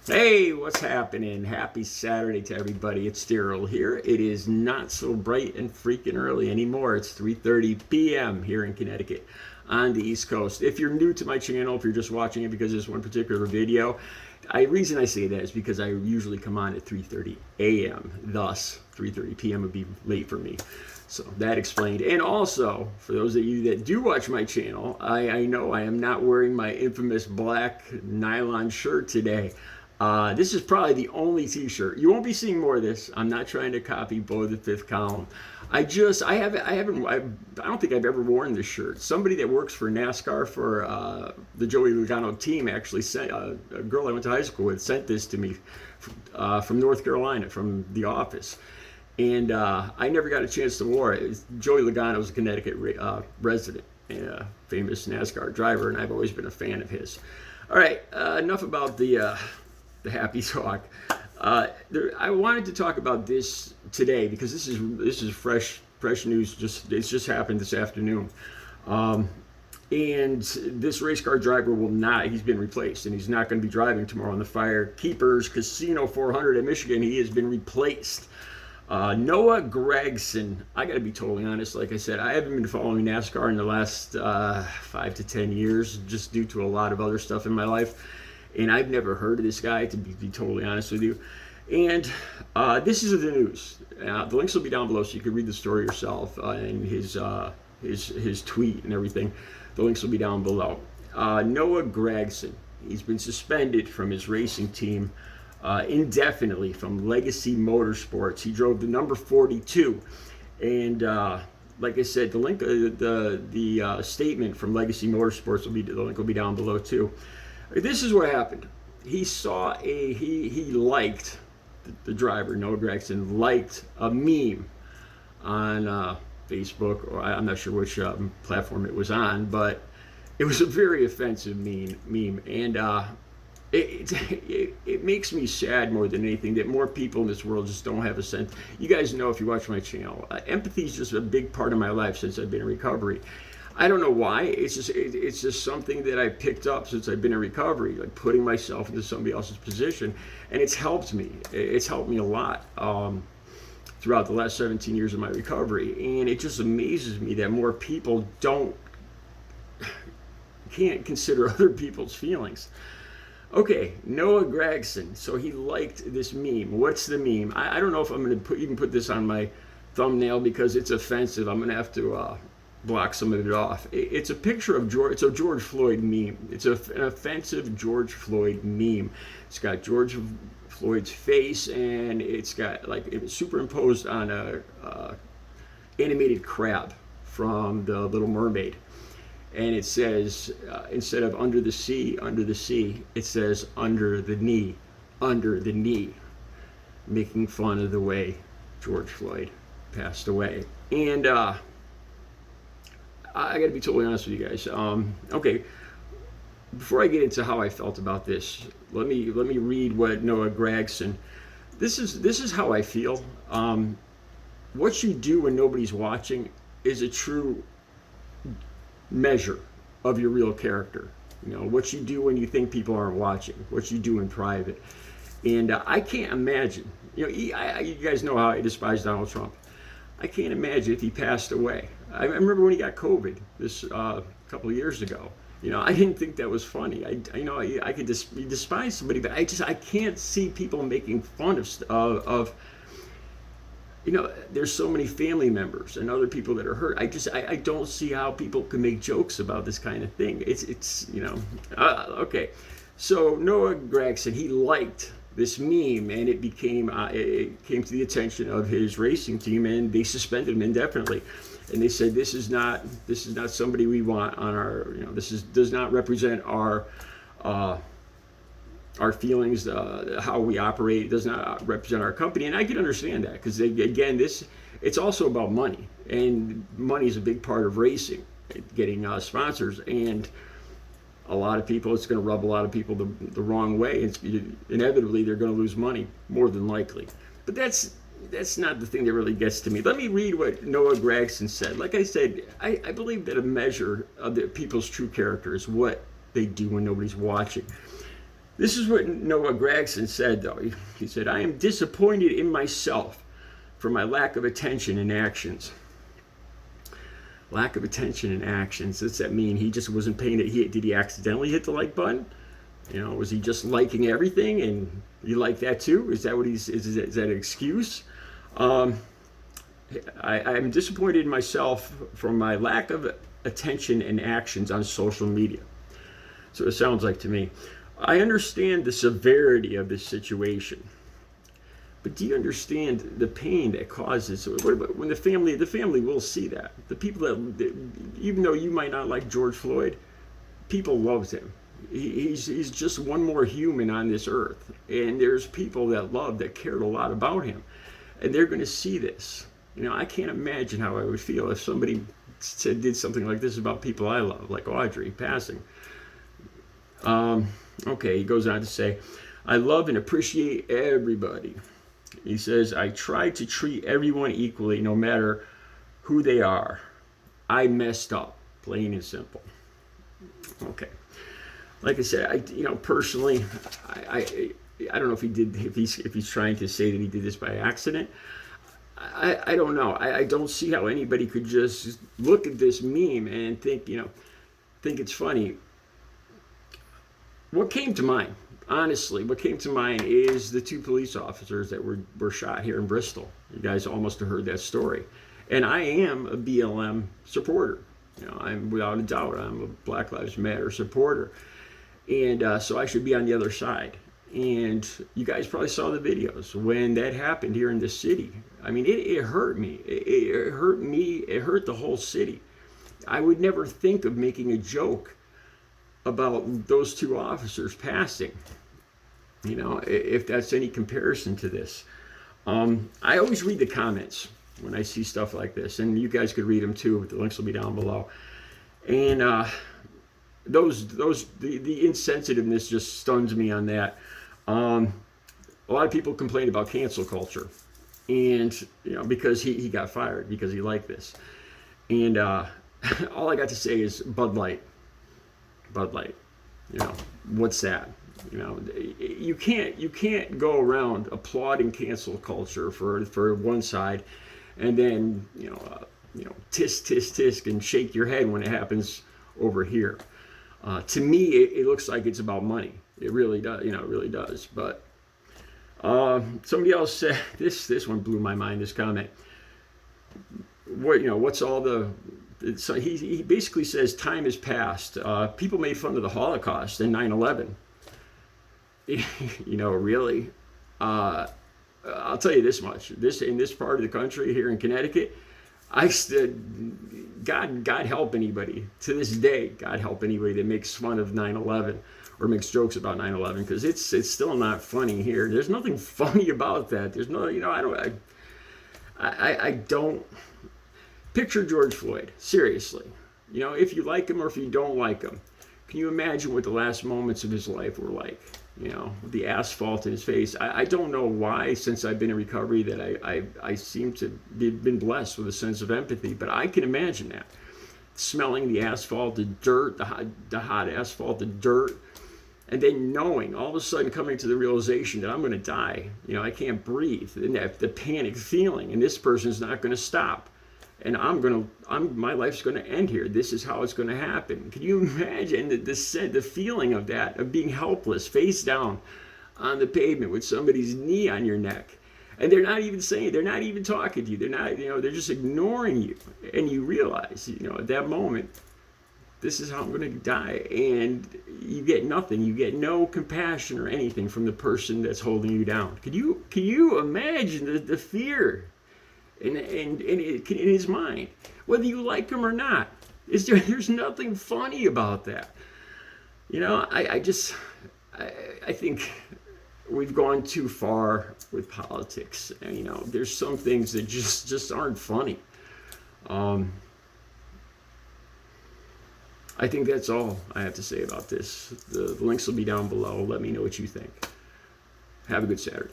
Hey, what's happening? Happy Saturday to everybody. It's Daryl here. It is not so bright and freaking early anymore. It's 3:30 p.m. here in Connecticut on the East Coast. If you're new to my channel, if you're just watching it because of this one particular video, the reason I say that is because I usually come on at 3:30 a.m. Thus, 3:30 p.m. would be late for me. So that explained. And also, for those of you that do watch my channel, I know I am not wearing my infamous black nylon shirt today. This is probably the only t-shirt. You won't be seeing more of this. I'm not trying to copy Beau the Fifth Column. I don't think I've ever worn this shirt. Somebody that works for NASCAR for the Joey Logano team actually sent, a girl I went to high school with sent this to me from North Carolina, from the office. And I never got a chance to wear it. Joey Logano is a Connecticut resident and a famous NASCAR driver, and I've always been a fan of his. All right, enough about the happy talk. I wanted to talk about this today because this is fresh news. It's just happened this afternoon. And this race car driver he's been replaced, and he's not going to be driving tomorrow on the Firekeepers Casino 400 in Michigan. He has been replaced. Noah Gragson. I got to be totally honest. Like I said, I haven't been following NASCAR in the last 5 to 10 years, just due to a lot of other stuff in my life. And I've never heard of this guy, to be totally honest with you. And this is the news. The links will be down below so you can read the story yourself and his tweet and everything. The links will be down below. Noah Gragson. He's been suspended from his racing team indefinitely from Legacy Motorsports. He drove the number 42. And like I said, the link, the statement from Legacy Motorsports the link will be down below too. This is what happened. He saw he liked, the driver, Noah Gragson, liked a meme on Facebook, or I'm not sure which platform it was on, but it was a very offensive meme. And it makes me sad more than anything that more people in this world just don't have a sense. You guys know, if you watch my channel, empathy is just a big part of my life since I've been in recovery. I don't know why. It's just something that I picked up since I've been in recovery, like putting myself into somebody else's position, and it's helped me. It's helped me a lot throughout the last 17 years of my recovery, and it just amazes me that more people can't consider other people's feelings. Okay, Noah Gragson. So he liked this meme. What's the meme? I don't know if I'm going to even put this on my thumbnail because it's offensive. I'm going to have to block some of it off. It's a picture of George. It's a George Floyd meme. It's an offensive George Floyd meme. It's got George Floyd's face, and it's got it was superimposed on a animated crab from The Little Mermaid, and it says instead of under the sea, it says under the knee, making fun of the way George Floyd passed away. And I got to be totally honest with you guys. Okay, before I get into how I felt about this, let me read what Noah Gragson. This is how I feel. What you do when nobody's watching is a true measure of your real character. You know, what you do when you think people aren't watching, what you do in private. And I can't imagine. You know, you guys know how I despise Donald Trump. I can't imagine if he passed away. I remember when he got COVID this couple of years ago. You know, I didn't think that was funny. I could despise somebody, but I can't see people making fun of. You know, there's so many family members and other people that are hurt. I don't see how people can make jokes about this kind of thing. It's you know, okay. So Noah Gragson, he liked this meme, and it came to the attention of his racing team, and they suspended him indefinitely. And they said, this is not somebody we want on our, you know, does not represent our feelings, how we operate. It does not represent our company. And I can understand that, because again, it's also about money, and money is a big part of racing, getting sponsors. And a lot of people, it's going to rub a lot of people the wrong way. Inevitably, they're going to lose money, more than likely. But that's not the thing that really gets to me. Let me read what Noah Gragson said. Like I said, I believe that a measure of the people's true character is what they do when nobody's watching. This is what Noah Gragson said, though. He said, "I am disappointed in myself for my lack of attention and actions." Lack of attention and actions. Does that mean he just wasn't paying it? Did he accidentally hit the like button? Was he just liking everything, and you like that too? Is that what is that an excuse? I'm disappointed in myself for my lack of attention and actions on social media. So it sounds like to me. I understand the severity of this situation, but do you understand the pain that causes? What about when the family will see that. The people that, even though you might not like George Floyd, people loves him. He's just one more human on this earth, and there's people that cared a lot about him, and they're going to see this. I can't imagine how I would feel if somebody did something like this about people I love, like Audrey passing. Okay, he goes on to say, I love and appreciate everybody. He says, I try to treat everyone equally, no matter who they are. I messed up, plain and simple. Okay. Like I said, personally, I don't know if he's trying to say that he did this by accident. I don't know. I don't see how anybody could just look at this meme and think it's funny. What came to mind, honestly, is the 2 police officers that were shot here in Bristol. You guys almost have heard that story. And I am a BLM supporter. I'm without a doubt, I'm a Black Lives Matter supporter. And so I should be on the other side. And you guys probably saw the videos when that happened here in the city. I mean, it hurt me. It hurt me. It hurt the whole city. I would never think of making a joke about those 2 officers passing, if that's any comparison to this. I always read the comments when I see stuff like this, and you guys could read them too. The links will be down below. And the insensitiveness just stuns me on that. A lot of people complain about cancel culture, and because he got fired because he liked this. And all I got to say is Bud Light. What's that? You can't go around applauding cancel culture for one side, and then tisk and shake your head when it happens over here. To me, it looks like it's about money. It really does. It really does. But somebody else said this one blew my mind. This comment. What's all the? So he basically says time has passed. People made fun of the Holocaust and 9/11. Really. I'll tell you this much. In this part of the country here in Connecticut, God help anybody to this day. God help anybody that makes fun of 9/11 or makes jokes about 9/11, because it's still not funny here. There's nothing funny about that. There's no. I don't. Picture George Floyd, seriously. If you like him or if you don't like him, can you imagine what the last moments of his life were like? The asphalt in his face. I don't know why, since I've been in recovery, that I seem to have been blessed with a sense of empathy, but I can imagine that. Smelling the asphalt, the dirt, the hot asphalt, the dirt, and then knowing, all of a sudden coming to the realization that I'm going to die. I can't breathe, and the panic feeling, and this person's not going to stop. And my life's going to end here. This is how it's going to happen. Can you imagine the feeling of that, of being helpless, face down on the pavement with somebody's knee on your neck, and they're not even talking to you. They're not, they're just ignoring you, and you realize, at that moment, this is how I'm going to die, and you get nothing. You get no compassion or anything from the person that's holding you down. Can you imagine the fear? In his mind, whether you like him or not, there's nothing funny about that. I think we've gone too far with politics. And, there's some things that just aren't funny. I think that's all I have to say about this. The links will be down below. Let me know what you think. Have a good Saturday.